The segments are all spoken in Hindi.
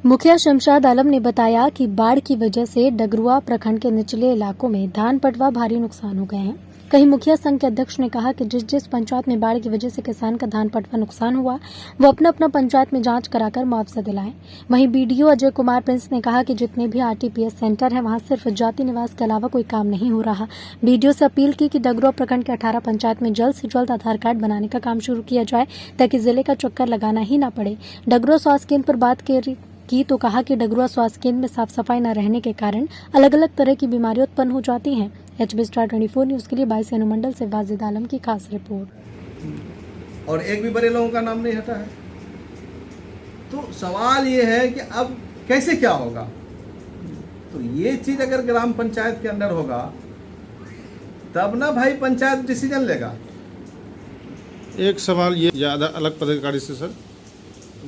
मुखिया शमशाद आलम ने बताया कि बाढ़ की वजह से डगरुआ प्रखंड के निचले इलाकों में धान पटवा भारी नुकसान हो गए हैं। कहीं मुखिया संघ के अध्यक्ष ने कहा कि जिस पंचायत में बाढ़ की वजह से किसान का धान पटवा नुकसान हुआ वो अपना पंचायत में जांच कराकर मुआवजा दिलाएं। वहीं बीडीओ अजय कुमार प्रिंस ने कहा कि जितने भी आरटीपीएस सेंटर है वहां सिर्फ जाति निवास के अलावा कोई काम नहीं हो रहा। बीडीओ से अपील की कि डगरुआ प्रखंड के 18 पंचायत में जल्द से जल्द आधार कार्ड बनाने का काम शुरू किया जाए ताकि जिले का चक्कर लगाना ही न पड़े। डगरुआ स्वास्थ्य केंद्र पर बात की तो कहा कि डगरुआ स्वास्थ्य केंद्र में साफ सफाई न रहने के कारण अलग अलग तरह की बीमारियां उत्पन्न हो जाती हैं। एचबी स्टार 24 न्यूज के लिए 22 अनुमंडल से वाजिद आलम की खास रिपोर्ट। और एक भी बड़े लोगों का नाम नहीं हटा है। तो सवाल ये है कि अब कैसे क्या होगा। तो ये चीज अगर ग्राम पंचायत के अंदर होगा तब ना भाई पंचायत डिसीजन लेगा। एक सवाल ये ज़्यादा अलग पदाधिकारी से सर,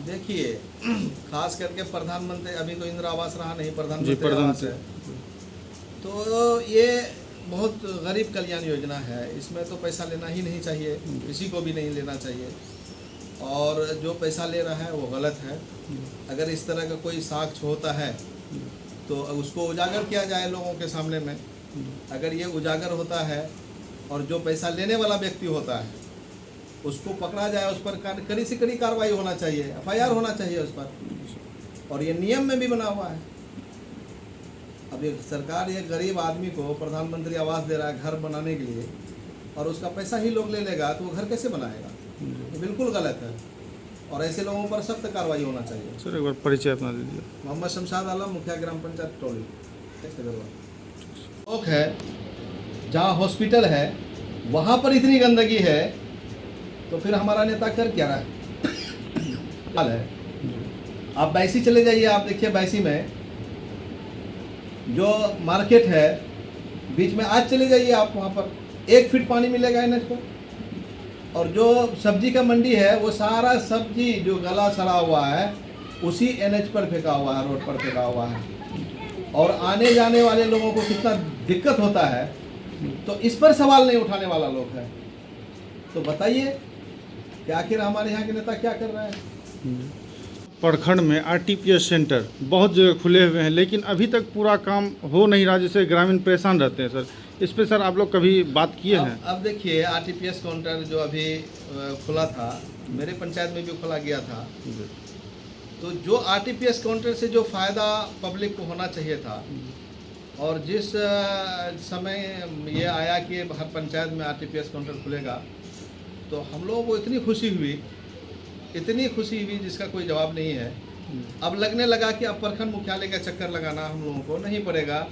देखिए खास करके प्रधानमंत्री, अभी तो इंदिरा आवास रहा नहीं, प्रधानमंत्री आवास है। तो ये बहुत गरीब कल्याण योजना है, इसमें तो पैसा लेना ही नहीं चाहिए, किसी को भी नहीं लेना चाहिए। और जो पैसा ले रहा है वो गलत है। अगर इस तरह का कोई साक्ष्य होता है तो उसको उजागर किया जाए लोगों के सामने में। अगर ये उजागर होता है और जो पैसा लेने वाला व्यक्ति होता है उसको पकड़ा जाए, उस पर कड़ी से कड़ी कार्रवाई होना चाहिए, एफआईआर होना चाहिए उस पर। और ये नियम में भी बना हुआ है। अब ये सरकार ये गरीब आदमी को प्रधानमंत्री आवास दे रहा है घर बनाने के लिए, और उसका पैसा ही लोग ले लेगा तो वो घर कैसे बनाएगा। ये बिल्कुल गलत है और ऐसे लोगों पर सख्त कार्रवाई होना चाहिए। सर एक बार परिचय अपना दीजिए। मोहम्मद शमशाद आलम, मुखिया ग्राम पंचायत टोली। लोग है जहाँ हॉस्पिटल है वहाँ पर इतनी गंदगी है तो फिर हमारा नेता कर क्या रहा है। आप बैसी चले जाइए, आप देखिए बैसी में जो मार्केट है बीच में, आज चले जाइए आप, वहाँ पर 1 फीट पानी मिलेगा एनएच पर। और जो सब्जी का मंडी है वो सारा सब्जी जो गला सड़ा हुआ है उसी एनएच पर फेंका हुआ है, रोड पर फेंका हुआ है। और आने जाने वाले लोगों को कितना दिक्कत होता है, तो इस पर सवाल नहीं उठाने वाला लोग है। तो बताइए कि आखिर हमारे यहाँ के नेता क्या कर रहे हैं। प्रखंड में आरटीपीएस सेंटर बहुत जगह खुले हुए हैं लेकिन अभी तक पूरा काम हो नहीं रहा, जिससे ग्रामीण परेशान रहते हैं। सर इस पे सर आप लोग कभी बात किए हैं? अब देखिए आरटीपीएस काउंटर जो अभी खुला था, मेरे पंचायत में भी खोला गया था। तो जो आरटीपीएस काउंटर से जो फ़ायदा पब्लिक को होना चाहिए था, और जिस समय ये आया कि हर पंचायत में आरटीपीएस काउंटर खुलेगा, तो हम लोगों को इतनी खुशी हुई जिसका कोई जवाब नहीं है। अब लगने लगा कि अब प्रखंड मुख्यालय का चक्कर लगाना हम लोगों को नहीं पड़ेगा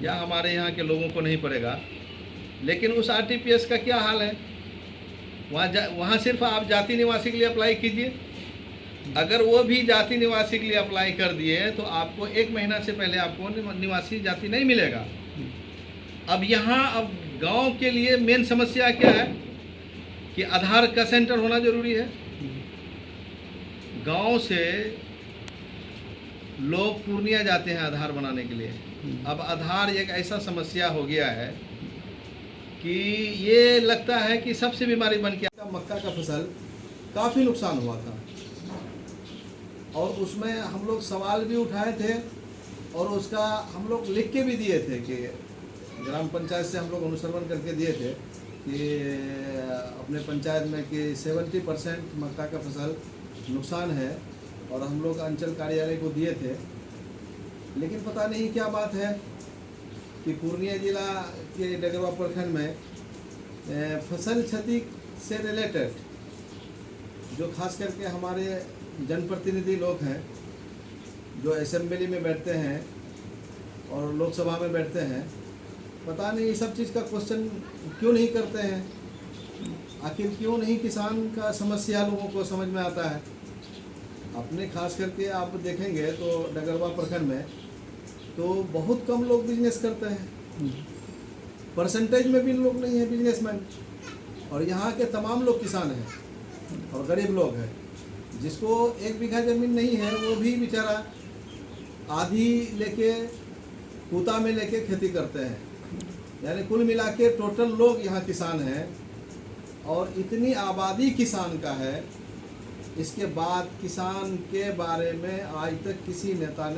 या हमारे यहाँ के लोगों को नहीं पड़ेगा। लेकिन उस आरटीपीएस का क्या हाल है, वहाँ सिर्फ आप जाति निवासी के लिए अप्लाई कीजिए। अगर वो भी जाति निवासी के लिए अप्लाई कर दिए तो आपको 1 महीना से पहले आपको निवासी जाति नहीं मिलेगा। अब यहाँ अब गांव के लिए मेन समस्या क्या है कि आधार का सेंटर होना जरूरी है। गांव से लोग पूर्णिया जाते हैं आधार बनाने के लिए। अब आधार एक ऐसा समस्या हो गया है कि ये लगता है कि सबसे बीमारी बन के। मक्का का फसल काफ़ी नुकसान हुआ था और उसमें हम लोग सवाल भी उठाए थे और उसका हम लोग लिख के भी दिए थे कि ग्राम पंचायत से हम लोग अनुसरण करके दिए थे कि अपने पंचायत में कि 70% मक्का का फसल नुकसान है, और हम लोग अंचल कार्यालय को दिए थे। लेकिन पता नहीं क्या बात है कि पूर्णिया जिला के डगरुआ प्रखंड में फसल क्षति से रिलेटेड जो खास करके हमारे जनप्रतिनिधि लोग हैं जो असेंबली में बैठते हैं और लोकसभा में बैठते हैं, पता नहीं सब चीज़ का क्वेश्चन क्यों नहीं करते हैं। आखिर क्यों नहीं किसान का समस्या लोगों को समझ में आता है। अपने खास करके आप देखेंगे तो डगरुआ प्रखंड में तो बहुत कम लोग बिजनेस करते हैं, परसेंटेज में भी लोग नहीं है बिजनेसमैन। और यहाँ के तमाम लोग किसान हैं और गरीब लोग हैं। जिसको 1 बीघा ज़मीन नहीं है वो भी बेचारा आधी लेके पूता में लेके खेती करते हैं। यानी कुल मिला के टोटल लोग यहाँ किसान हैं और इतनी आबादी किसान का है इसके बाद किसान के बारे में आज तक किसी नेता ने